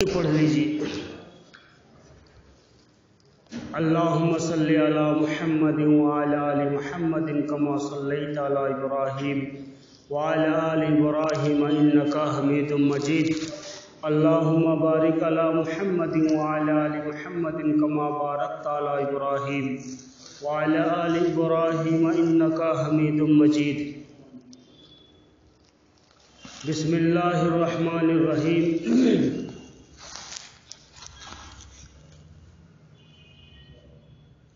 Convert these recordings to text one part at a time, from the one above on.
پڑھ لیجیے۔ اللہم صلی علی محمد وعلی آل محمد کما صلیت علی ابراہیم وعلی آل ابراہیم انکا حمید مجید۔ اللہم بارک علی محمد وعلی آل محمد کما بارکت علی ابراہیم وعلی آل ابراہیم انکا حمید مجید۔ بسم اللہ الرحمن الرحیم۔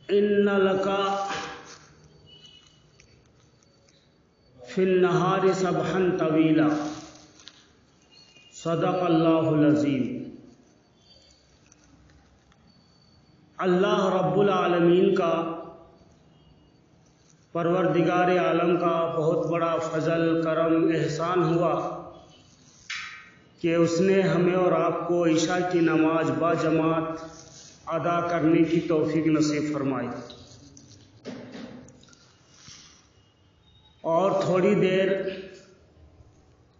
ان لکا فی النہار سبحا طویلا صدق اللہ العظیم۔ اللہ رب العالمین کا، پروردگار عالم کا بہت بڑا فضل، کرم، احسان ہوا کہ اس نے ہمیں اور آپ کو عشاء کی نماز با جماعت ادا کرنے کی توفیق نصیب فرمائی، اور تھوڑی دیر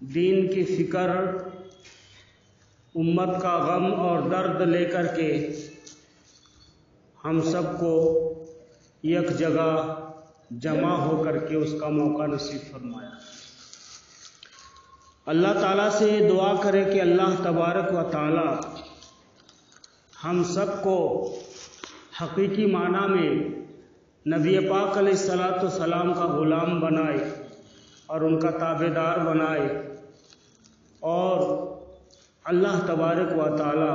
دین کی فکر، امت کا غم اور درد لے کر کے ہم سب کو یک جگہ جمع ہو کر کے اس کا موقع نصیب فرمایا۔ اللہ تعالیٰ سے دعا کرے کہ اللہ تبارک و تعالیٰ ہم سب کو حقیقی معنی میں نبی پاک علیہ الصلاۃ والسلام کا غلام بنائے اور ان کا تابعدار بنائے، اور اللہ تبارک و تعالی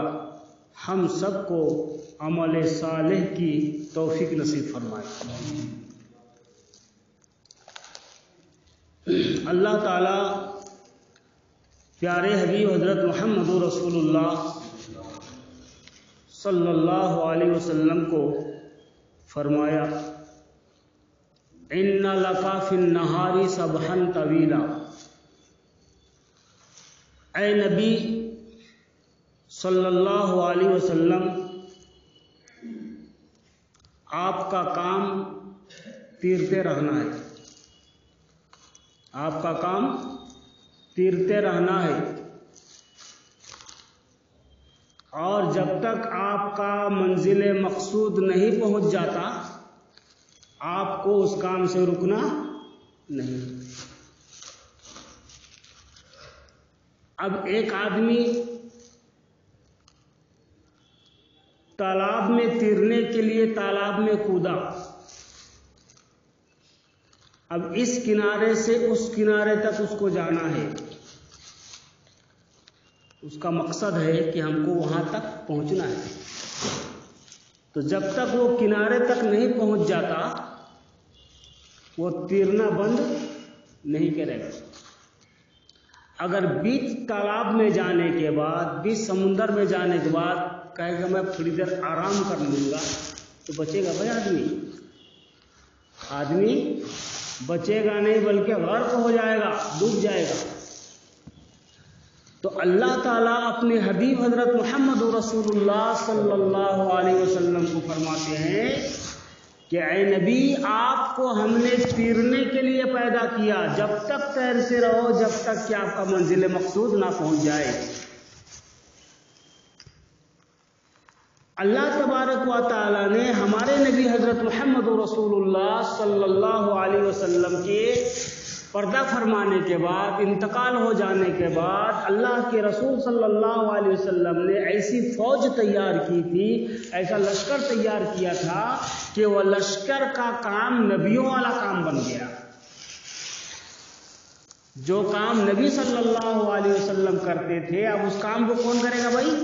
ہم سب کو عمل صالح کی توفیق نصیب فرمائے۔ اللہ تعالی پیارے حبیب حضرت محمد رسول اللہ صلی اللہ علیہ وسلم کو فرمایا، ان لکا فی النہار سبحا طویلا۔ اے نبی صلی اللہ علیہ وسلم، آپ کا کام تیرتے رہنا ہے، آپ کا کام تیرتے رہنا ہے، اور جب تک آپ کا منزل مقصود نہیں پہنچ جاتا آپ کو اس کام سے رکنا نہیں۔ اب ایک آدمی تالاب میں تیرنے کے لیے تالاب میں کودا، اب اس کنارے سے اس کنارے تک اس کو جانا ہے، اس کا مقصد ہے کہ ہم کو وہاں تک پہنچنا ہے، تو جب تک وہ کنارے تک نہیں پہنچ جاتا وہ تیرنا بند نہیں کرے گا۔ اگر بیچ تالاب میں جانے کے بعد، بیچ سمندر میں جانے کے بعد کہے گا میں تھوڑی دیر آرام کر لوں گا، تو بچے گا بھائی آدمی بچے گا نہیں، بلکہ غرق ہو جائے گا، ڈوب جائے گا۔ تو اللہ تعالیٰ اپنے حبیب حضرت محمد رسول اللہ صلی اللہ علیہ وسلم کو فرماتے ہیں کہ اے نبی، آپ کو ہم نے تیرنے کے لیے پیدا کیا، جب تک تیرتے رہو جب تک کہ آپ کا منزل مقصود نہ پہنچ جائے۔ اللہ تبارک و تعالیٰ نے ہمارے نبی حضرت محمد رسول اللہ صلی اللہ علیہ وسلم کے پردہ فرمانے کے بعد، انتقال ہو جانے کے بعد، اللہ کے رسول صلی اللہ علیہ وسلم نے ایسی فوج تیار کی تھی، ایسا لشکر تیار کیا تھا کہ وہ لشکر کا کام نبیوں والا کام بن گیا۔ جو کام نبی صلی اللہ علیہ وسلم کرتے تھے، اب اس کام کو کون کرے گا بھائی؟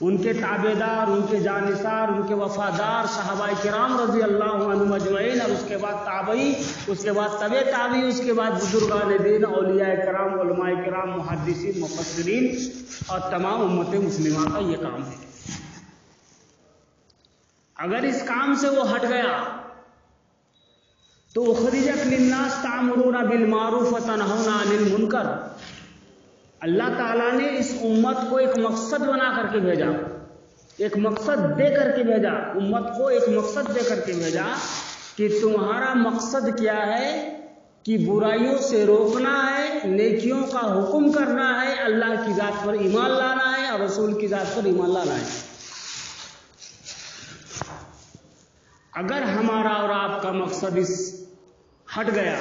ان کے تابعدار، ان کے جانثار، ان کے وفادار صحابہ کرام رضی اللہ عنہم اجمعین، اور اس کے بعد تابعی، اس کے بعد تبع تابعی، اس کے بعد بزرگان دین، اولیاء کرام، علماء کرام، محدثین، مفسرین اور تمام امت مسلمہ کا یہ کام ہے۔ اگر اس کام سے وہ ہٹ گیا تو اخرجت للناس تأمرون بالمعروف وتنہون عن المنکر، اللہ تعالیٰ نے اس امت کو ایک مقصد بنا کر کے بھیجا، ایک مقصد دے کر کے بھیجا، امت کو ایک مقصد دے کر کے بھیجا کہ تمہارا مقصد کیا ہے کہ برائیوں سے روکنا ہے، نیکیوں کا حکم کرنا ہے، اللہ کی ذات پر ایمان لانا ہے، اور رسول کی ذات پر ایمان لانا ہے. اگر ہمارا اور آپ کا مقصد اس ہٹ گیا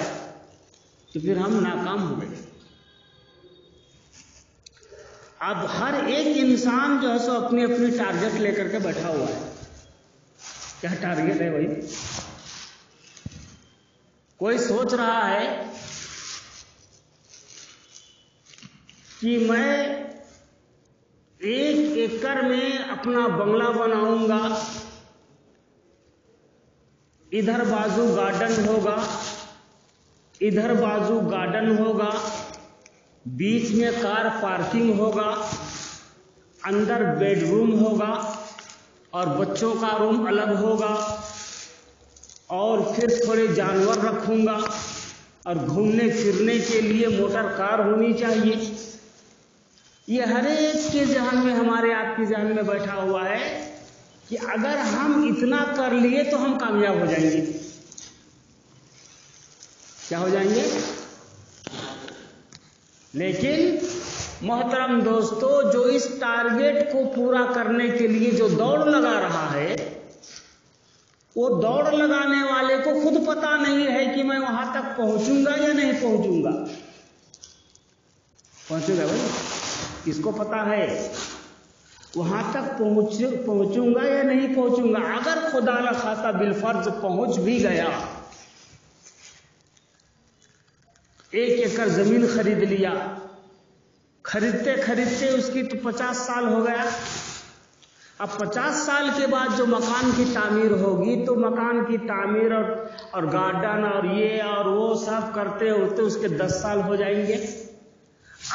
تو پھر ہم ناکام ہو گئے. اب ہر ایک انسان جو ہے سو اپنی اپنی ٹارگٹ لے کر کے بیٹھا ہوا ہے. کیا ٹارگٹ ہے بھائی؟ کوئی سوچ رہا ہے کہ میں 1 ایکڑ میں اپنا بنگلہ بناؤں گا، ادھر بازو گارڈن ہوگا، ادھر بازو گارڈن ہوگا، بیچ میں کار پارکنگ ہوگا، اندر بیڈ روم ہوگا اور بچوں کا روم الگ ہوگا، اور پھر تھوڑے جانور رکھوں گا، اور گھومنے پھرنے کے لیے موٹر کار ہونی چاہیے. یہ ہر ایک کے ذہن میں، ہمارے آپ کے ذہن میں بیٹھا ہوا ہے کہ اگر ہم اتنا کر لیے تو ہم کامیاب ہو جائیں گے. کیا ہو جائیں گے؟ لیکن محترم دوستو، جو اس ٹارگٹ کو پورا کرنے کے لیے جو دوڑ لگا رہا ہے، وہ دوڑ لگانے والے کو خود پتا نہیں ہے کہ میں وہاں تک پہنچوں گا یا نہیں پہنچوں گا. پہنچے گا بھائی؟ اس کو پتا ہے وہاں تک پہنچوں گا یا نہیں پہنچوں گا. اگر خدا نہ خواستہ بالفرض پہنچ بھی گیا، 1 ایکڑ زمین خرید لیا، خریدتے خریدتے اس کی تو 50 سال ہو گیا. اب 50 سال کے بعد جو مکان کی تعمیر ہوگی تو مکان کی تعمیر اور گارڈن اور یہ اور وہ سب کرتے ہوتے اس کے 10 سال ہو جائیں گے.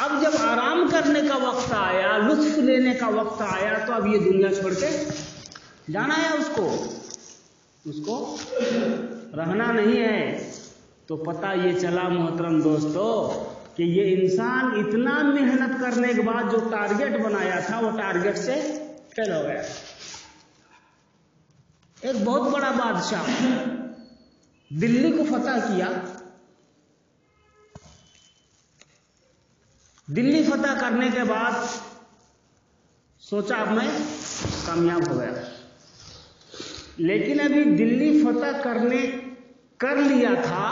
اب جب آرام کرنے کا وقت آیا، لطف لینے کا وقت آیا، تو اب یہ دنیا چھوڑ کے جانا ہے اس کو رہنا نہیں ہے. تو پتہ یہ چلا محترم دوستو کہ یہ انسان اتنا محنت کرنے کے بعد جو ٹارگٹ بنایا تھا وہ ٹارگٹ سے فیل ہو گیا. ایک بہت بڑا بادشاہ دلی کو فتح کیا. دلی فتح کرنے کے بعد سوچا اب میں کامیاب ہو گیا. لیکن ابھی دلی فتح کر لیا تھا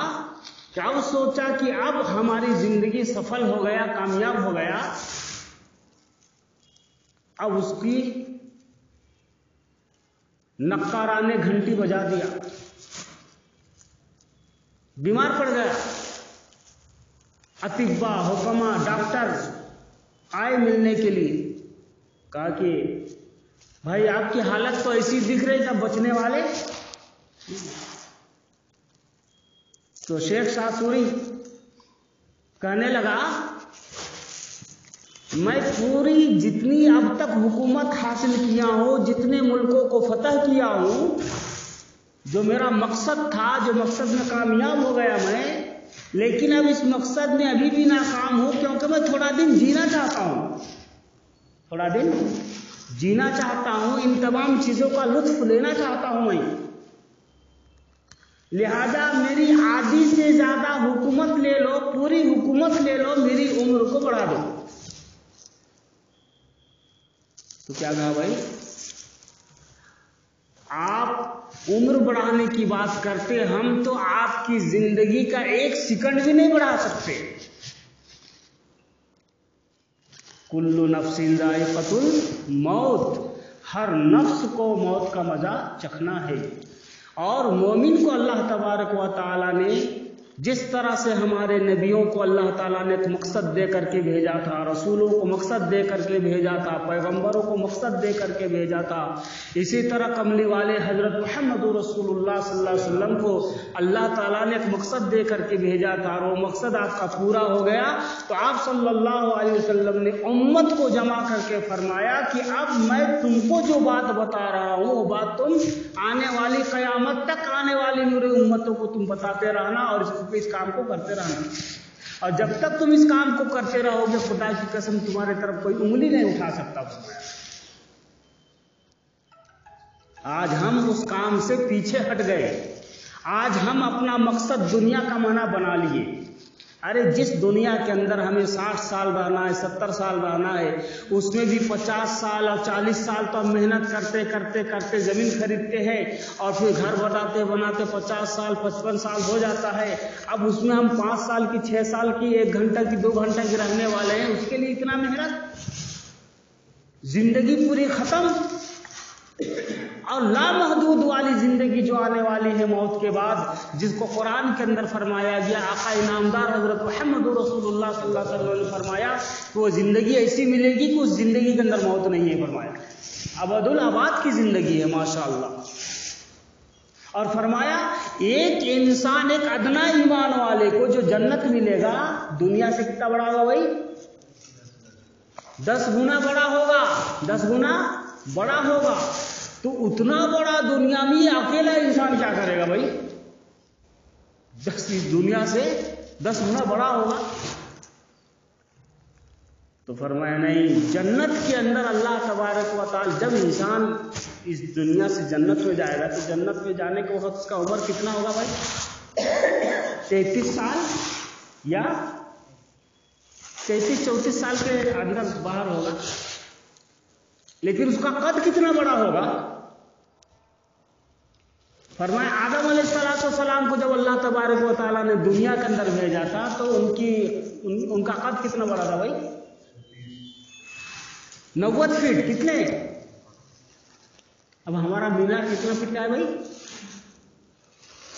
کہ اب سوچا کہ اب ہماری زندگی سفل ہو گیا، کامیاب ہو گیا. اب اس کی نقارہ نے گھنٹی بجا دیا، بیمار پڑ گیا. اطباء، حکما، ڈاکٹر آئے ملنے کے لیے. کہا کہ بھائی آپ کی حالت تو ایسی دکھ رہی تھا، بچنے والے. تو شیخ شاسوری کہنے لگا میں پوری جتنی اب تک حکومت حاصل کیا ہوں، جتنے ملکوں کو فتح کیا ہوں، جو میرا مقصد تھا، جو مقصد میں کامیاب ہو گیا میں، لیکن اب اس مقصد میں ابھی بھی ناکام ہوں، کیونکہ میں تھوڑا دن جینا چاہتا ہوں، تھوڑا دن جینا چاہتا ہوں، ان تمام چیزوں کا لطف لینا چاہتا ہوں میں. لہذا میری آدھی سے زیادہ حکومت لے لو، پوری حکومت لے لو، میری عمر کو بڑھا دو. تو کیا کہا بھائی؟ آپ عمر بڑھانے کی بات کرتے، ہم تو آپ کی زندگی کا 1 سیکنڈ بھی نہیں بڑھا سکتے. کل نفس ذائقۃ الموت، ہر نفس کو موت کا مزہ چکھنا ہے. اور مومن کو اللہ تبارک و تعالیٰ نے جس طرح سے ہمارے نبیوں کو اللہ تعالیٰ نے ایک مقصد دے کر کے بھیجا تھا، رسولوں کو مقصد دے کر کے بھیجا تھا، پیغمبروں کو مقصد دے کر کے بھیجا تھا، اسی طرح کملی والے حضرت محمد رسول اللہ صلی اللہ علیہ وسلم کو اللہ تعالیٰ نے ایک مقصد دے کر کے بھیجا تھا، اور وہ مقصد آپ کا پورا ہو گیا. تو آپ صلی اللہ علیہ وسلم نے امت کو جمع کر کے فرمایا کہ اب میں تم کو جو بات بتا رہا ہوں وہ بات تم آنے والی قیامت تک آنے والی میری امتوں کو تم بتاتے رہنا، اور اس کام کو کرتے رہنا. اور جب تک تم اس کام کو کرتے رہو گے، خدا کی قسم تمہارے طرف کوئی انگلی نہیں اٹھا سکتا. آج ہم اس کام سے پیچھے ہٹ گئے. آج ہم اپنا مقصد دنیا کمانا بنا لیے. अरे जिस दुनिया के अंदर हमें 60 साल रहना है, 70 साल रहना है, उसमें भी 50 साल और 40 साल तो हम मेहनत करते करते करते ज़मीन खरीदते हैं और फिर घर बनाते बनाते 50 साल 55 साल हो जाता है। अब उसमें हम 5 साल की, 6 साल की, 1 घंटा की, 2 घंटा की रहने वाले हैं, उसके लिए इतना मेहनत, जिंदगी पूरी खत्म। और लामहदूद वाली जिंदगी जो आने वाली है मौत के बाद, जिसको कुरान के अंदर फरमाया गया, आका इनामदार हजरत मुहम्मद रसूलुल्लाह सल्लल्लाहु अलैहि वसल्लम ने फरमाया कि वो जिंदगी ऐसी मिलेगी कि उस जिंदगी के अंदर मौत नहीं है। फरमाया अबदुल आबाद की जिंदगी है माशाअल्लाह। और फरमाया एक इंसान, एक अदना ईमान वाले को जो जन्नत मिलेगा दुनिया से कितना बड़ा होगा भाई? 10 गुना बड़ा होगा, 10 गुना बड़ा होगा। तो उतना बड़ा दुनिया में अकेला इंसान क्या करेगा भाई? 10 इस दुनिया से 10 गुना बड़ा होगा। तो फरमाया नहीं, जन्नत के अंदर अल्लाह तबारक व तआला, जब इंसान इस दुनिया से जन्नत में जाएगा तो जन्नत में जाने के वक्त उसका उम्र कितना होगा भाई? 33 साल या 33-34 साल के अंदर बाहर होगा। लेकिन उसका कद कितना बड़ा होगा? फरमाया आदम अलैहिस्सलाम को जब अल्लाह तबारक व तआला ने दुनिया के अंदर भेजा था तो उनका कद कितना बड़ा था भाई? 90 फीट। कितने? अब हमारा मीनार कितना फीट का है भाई?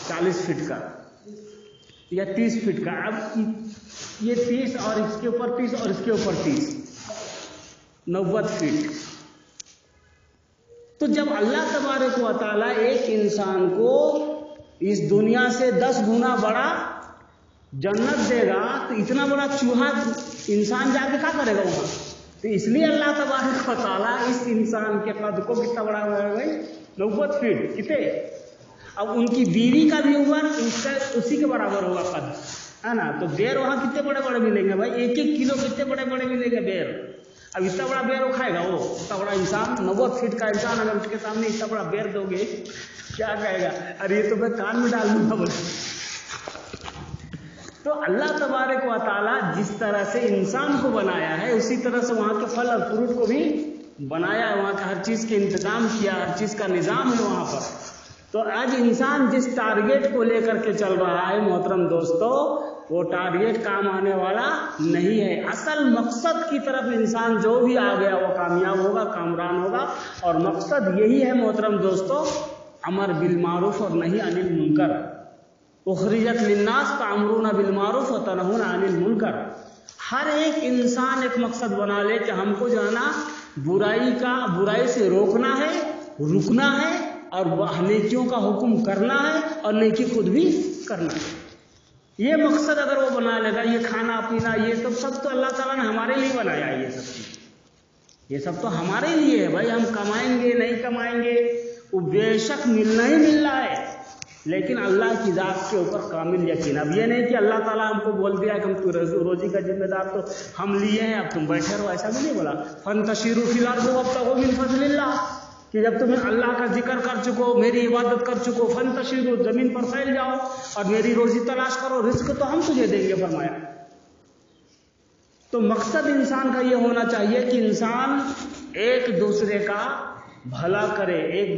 40 फीट का या 30 फीट का। अब ये 30 और इसके ऊपर 30 और इसके ऊपर 30, 90 फीट। तो जब अल्लाह तबारक व तआला एक इंसान को इस दुनिया से 10 गुना बड़ा जन्नत देगा तो इतना बड़ा चूहा इंसान जाके क्या करेगा वहां? तो इसलिए अल्लाह तबारक व तआला इस इंसान के कद को कितना बड़ा हुआ है भाई? 90 फीट। कितने? अब उनकी बीवी का भी उम्र उसी के बराबर होगा कद, है ना। तो बेर वहां कितने बड़े बड़े मिलेंगे भाई? 1-1 किलो कितने बड़े बड़े मिलेंगे बेर। अब इतना बड़ा बेर वो खाएगा? वो इतना बड़ा इंसान, 90 फीट का इंसान, अगर उसके सामने इतना बड़ा बेर दोगे क्या कहेगा? अरे ये तो मैं कान में डाल दूंगा बोले। तो अल्लाह तबारक व तआला जिस तरह से इंसान को बनाया है उसी तरह से वहां के फल और फ्रूट को भी बनाया है, वहां का हर चीज के इंतजाम किया, हर चीज का निजाम है वहां पर। तो आज इंसान जिस टारगेट को लेकर के चल रहा है मोहतरम दोस्तों, वो टारगेट काम आने वाला नहीं है। असल मकसद की तरफ इंसान जो भी आ गया वो कामयाब होगा, कामरान होगा। और मकसद यही है मोहतरम दोस्तों, अमर बिल मारूफ और नही अनिल मुनकर। उखरिजत लिन्नास तामरूना बिल मारूफ व तनहूना अनिल मुनकर। हर एक इंसान एक मकसद बना ले कि हमको जो है ना बुराई से रोकना है, रुकना है और नेकियों का हुक्म करना है और नेकी खुद भी करना है। ये मकसद अगर वो बना लेगा, ये खाना पीना ये सब तो अल्लाह ताला ने हमारे लिए बनाया है। ये सब चीज ये सब तो हमारे लिए है भाई। हम कमाएंगे नहीं कमाएंगे वो बेशक मिलना ही मिलना है, लेकिन अल्लाह की जात के ऊपर कामिल यकीन। अब ये नहीं कि अल्लाह ताला हमको बोल दिया कि हम रोजी का जिम्मेदार तो हम लिए हैं, अब तुम बैठे रहो, ऐसा भी नहीं बोला। फंतशिरू फिल अर्ज़ वब्तगू मिन फज़लिल्लाह, कि जब तुम्हें अल्लाह का जिक्र कर चुको, मेरी इबादत कर चुको, फंतशिरू, जमीन पर फैल जाओ और मेरी रोजी तलाश करो, रिस्क तो हम तुझे देंगे फरमाया। तो मकसद इंसान का ये होना चाहिए कि इंसान एक दूसरे का भला करे, एक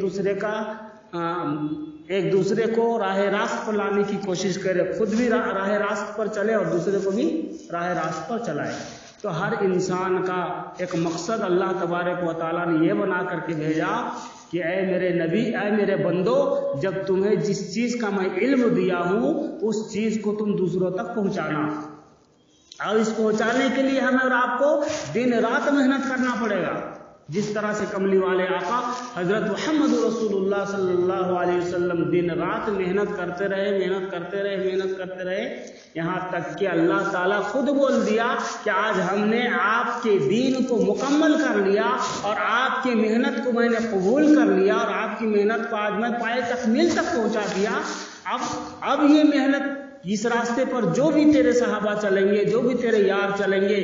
दूसरे को राह रास्त पर लाने की कोशिश करे, खुद भी राह रास्त पर चले और दूसरे को भी राह रास्त पर चलाए। तो हर इंसान का एक मकसद अल्लाह तबारक व तआला ने यह बना करके भेजा कि ऐ मेरे नबी, ऐ मेरे बंदो, जब तुम्हें जिस चीज का मैं इल्म दिया हूं उस चीज को तुम दूसरों तक पहुंचाना। और इस पहुंचाने के लिए हमें और आपको दिन रात मेहनत करना पड़ेगा। जिस तरह से कमली वाले आका हजरत मुहम्मद रसूलुल्लाह सल्लल्लाहु अलैहि वसल्लम दिन रात मेहनत करते रहे, यहाँ तक कि अल्लाह ताला खुद बोल दिया कि आज हमने आपके दीन को मुकम्मल कर लिया और आपकी मेहनत को मैंने कबूल कर लिया और आपकी मेहनत को आज मैं पाए तकमील तक पहुंचा दिया। अब ये मेहनत, इस रास्ते पर जो भी तेरे सहाबा चलेंगे, जो भी तेरे यार चलेंगे,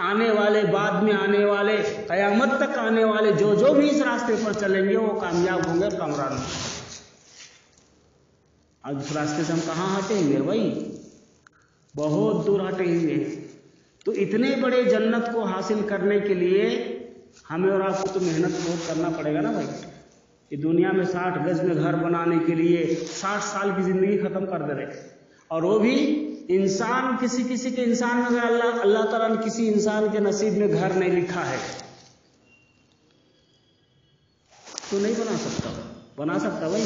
आने वाले, बाद में आने वाले, कयामत तक आने वाले जो भी इस रास्ते पर चलेंगे वो कामयाब होंगे, कामरान होंगे। अब इस रास्ते से हम कहाँ हटेंगे भाई? बहुत दूर हटे हुए हैं। तो इतने बड़े जन्नत को हासिल करने के लिए हमें और आपको तो मेहनत बहुत करना पड़ेगा ना भाई। ये दुनिया में 60 गज में घर बनाने के लिए 60 साल की जिंदगी खत्म कर दे रहे, और वो भी इंसान किसी के इंसान में अगर अल्लाह ताला ने किसी इंसान के नसीब में घर नहीं लिखा है तो नहीं बना सकता। बना सकता भाई,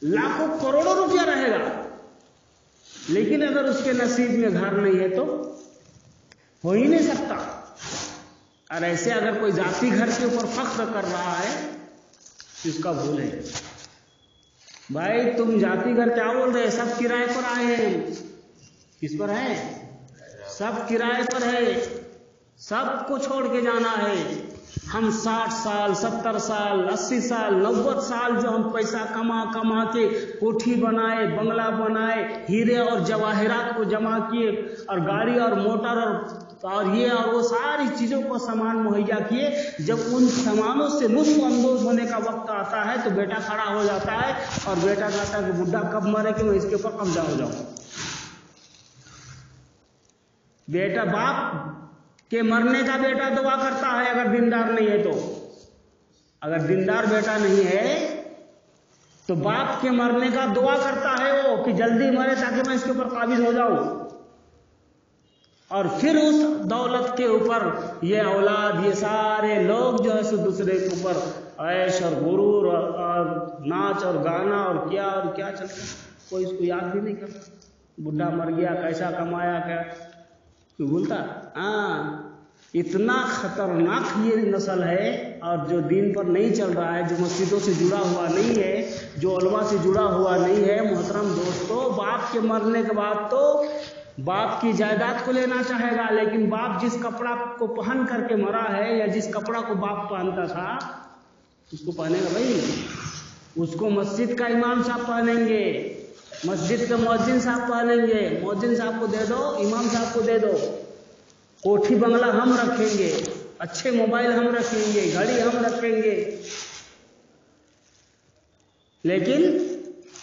लाखों करोड़ों रुपया रहेगा, लेकिन अगर उसके नसीब में घर नहीं है तो हो ही नहीं सकता। और ऐसे अगर कोई जाति घर के ऊपर फख्र कर रहा है तो इसका भूल है। भाई तुम जाति घर क्या बोल रहे हैं? सब किराए पर आए हैं। किस पर है? सब किराए पर है, सबको छोड़ के जाना है। हम 60 साल 70 साल 80 साल 90 साल जो हम पैसा कमा के कोठी बनाए, बंगला बनाए, हीरे और जवाहरात को जमा किए, और गाड़ी और मोटर और ये और वो सारी चीजों को सामान मुहैया किए, जब उन सामानों से लुत्फ अंदोज होने का वक्त आता है तो बेटा खड़ा हो जाता है और बेटा कहता है कि बुढ़ा कब मरे कि मैं इसके ऊपर कब्जा हो जाऊं। बेटा बाप के मरने का बेटा दुआ करता है अगर दीनदार नहीं है तो। अगर दीनदार बेटा नहीं है तो बाप के मरने का दुआ करता है वो कि जल्दी मरे ताकि मैं इसके ऊपर काबिज हो जाऊं। और फिर उस दौलत के ऊपर ये औलाद, ये सारे लोग जो है सो दूसरे के ऊपर ऐश और गुरूर और नाच और गाना और क्या चलता है, कोई इसको याद भी नहीं करता। बुढ़ा मर गया, कैसा कमाया, क्या तो बोलता। इतना खतरनाक ये नस्ल है, और जो दीन पर नहीं चल रहा है, जो मस्जिदों से जुड़ा हुआ नहीं है, जो उलमा से जुड़ा हुआ नहीं है। मोहतरम दोस्तों, बाप के मरने के बाद तो बाप की जायदाद को लेना चाहेगा, लेकिन बाप जिस कपड़ा को पहन करके मरा है या जिस कपड़ा को बाप पहनता था उसको पहनेगा भाई। उसको मस्जिद का इमाम साहब पहनेंगे, मस्जिद के मुअज्जिन साहब पहनेंगे। मुअज्जिन साहब को दे दो, इमाम साहब को दे दो। कोठी बंगला हम रखेंगे, अच्छे मोबाइल हम रखेंगे, घड़ी हम रखेंगे, लेकिन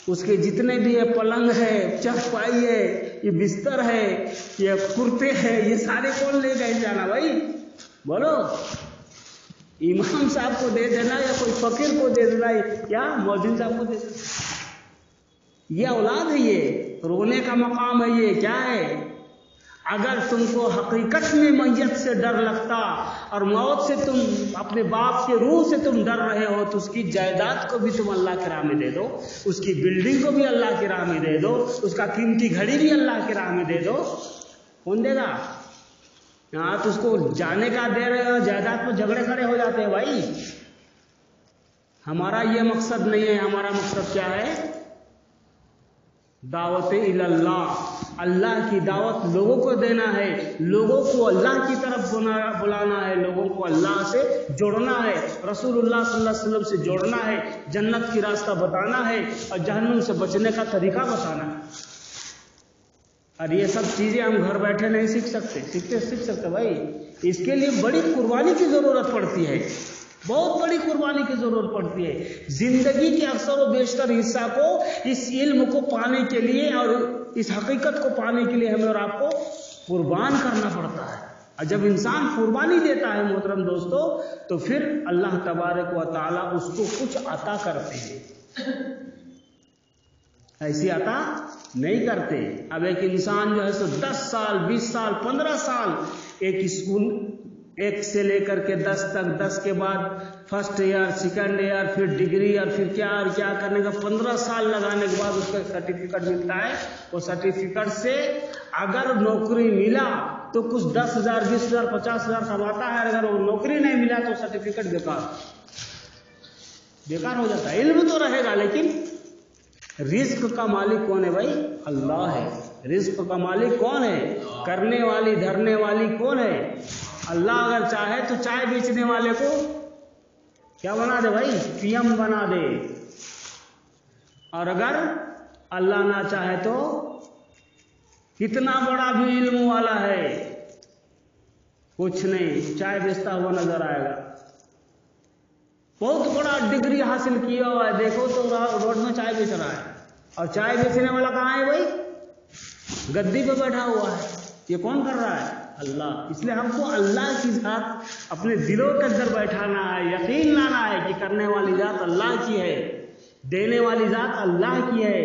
उसके जितने भी ये पलंग है, चारपाई है, ये बिस्तर है, ये कुर्ते हैं, ये सारे कौन ले गए जाना भाई? बोलो। इमाम साहब को दे देना या कोई फकीर को दे देना या मुअज्जिन साहब को दे देना। ये औलाद है, ये रोने का मकाम है, ये क्या है? अगर तुमको हकीकत में मैयत से डर लगता और मौत से तुम अपने बाप के रूह से तुम डर रहे हो तो उसकी जायदाद को भी तुम अल्लाह की राह में दे दो, उसकी बिल्डिंग को भी अल्लाह की राह में दे दो, उसका कीमती घड़ी भी अल्लाह की राह में दे दो। कौन देगा? यहाँ तो उसको जाने का दे रहे हो, जायदाद पर झगड़े खड़े हो जाते हैं भाई। हमारा ये मकसद नहीं है। हमारा मकसद क्या है? दावत इल्लाह, अल्लाह की दावत लोगों को देना है, लोगों को अल्लाह की तरफ बुलाना है, लोगों को अल्लाह से जोड़ना है, रसूलुल्लाह सल्लल्लाहु अलैहि वसल्लम से जोड़ना है, जन्नत की रास्ता बताना है और जहन्नुम से बचने का तरीका बताना है। और ये सब चीजें हम घर बैठे नहीं सीख सकते भाई। इसके लिए बड़ी कुर्बानी की जरूरत पड़ती है, बहुत बड़ी कुर्बानी की जरूरत पड़ती है। जिंदगी के अक्सर और बेशतर हिस्सा को इस इल्म को पाने के लिए और इस हकीकत को पाने के लिए हमें और आपको कुर्बान करना पड़ता है। और जब इंसान कुर्बानी देता है मोहतरम दोस्तों, तो फिर अल्लाह तबारक व तआला उसको कुछ अता करते हैं, ऐसी अता नहीं करते। अब एक इंसान जो है सो 10 साल 20 साल 15 साल एक स्कूल 1 से लेकर के 10 तक, 10 के बाद फर्स्ट ईयर, सेकंड ईयर, फिर डिग्री और फिर क्या करने का 15 साल लगाने के बाद उसका सर्टिफिकेट मिलता है। वो सर्टिफिकेट से अगर नौकरी मिला तो कुछ 10,000 20,000 50,000 कमाता है, अगर वो नौकरी नहीं मिला तो सर्टिफिकेट बेकार हो जाता है। इल्म तो रहेगा, लेकिन रिस्क का मालिक कौन है भाई? अल्लाह है। रिस्क का मालिक कौन है? करने वाली धरने वाली कौन है? अल्लाह अगर चाहे तो चाय बेचने वाले को क्या बना दे भाई? पीएम बना दे। और अगर अल्लाह ना चाहे तो कितना बड़ा भी इल्म वाला है, कुछ नहीं, चाय बेचता हुआ नजर आएगा। बहुत बड़ा डिग्री हासिल किया हुआ है, देखो तो रोड में चाय बेच रहा है। और चाय बेचने वाला कहाँ है भाई? गद्दी पे बैठा हुआ है, ये कौन कर रहा है? अल्लाह। इसलिए हमको अल्लाह की ज़ात अपने दिलों के अंदर बैठाना है, यकीन लाना है कि करने वाली ज़ात अल्लाह की है, देने वाली ज़ात अल्लाह की है,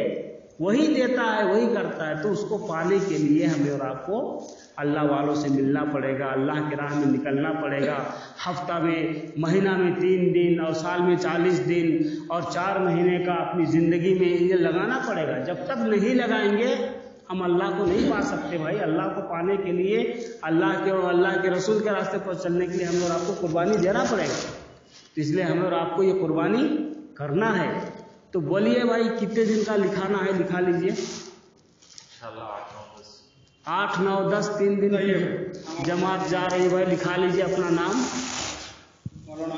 वही देता है, वही करता है। तो उसको पाने के लिए हमें और आपको अल्लाह वालों से मिलना पड़ेगा, अल्लाह की राह में निकलना पड़ेगा। हफ्ता में, महीना में 3 दिन और साल में 40 दिन और 4 महीने का अपनी ज़िंदगी में ये लगाना पड़ेगा। जब तक नहीं लगाएंगे हम अल्लाह को नहीं पा सकते भाई। अल्लाह को पाने के लिए, अल्लाह के और अल्लाह के रसूल के रास्ते पर चलने के लिए हमें और आपको कुर्बानी देना पड़ेगा। तो इसलिए हमें और आपको ये कुर्बानी करना है। तो बोलिए भाई कितने दिन का लिखाना है, लिखा लीजिए। 8, 9, 10 3 दिन की जमात जा रही है भाई, लिखा लीजिए अपना नाम। मौलाना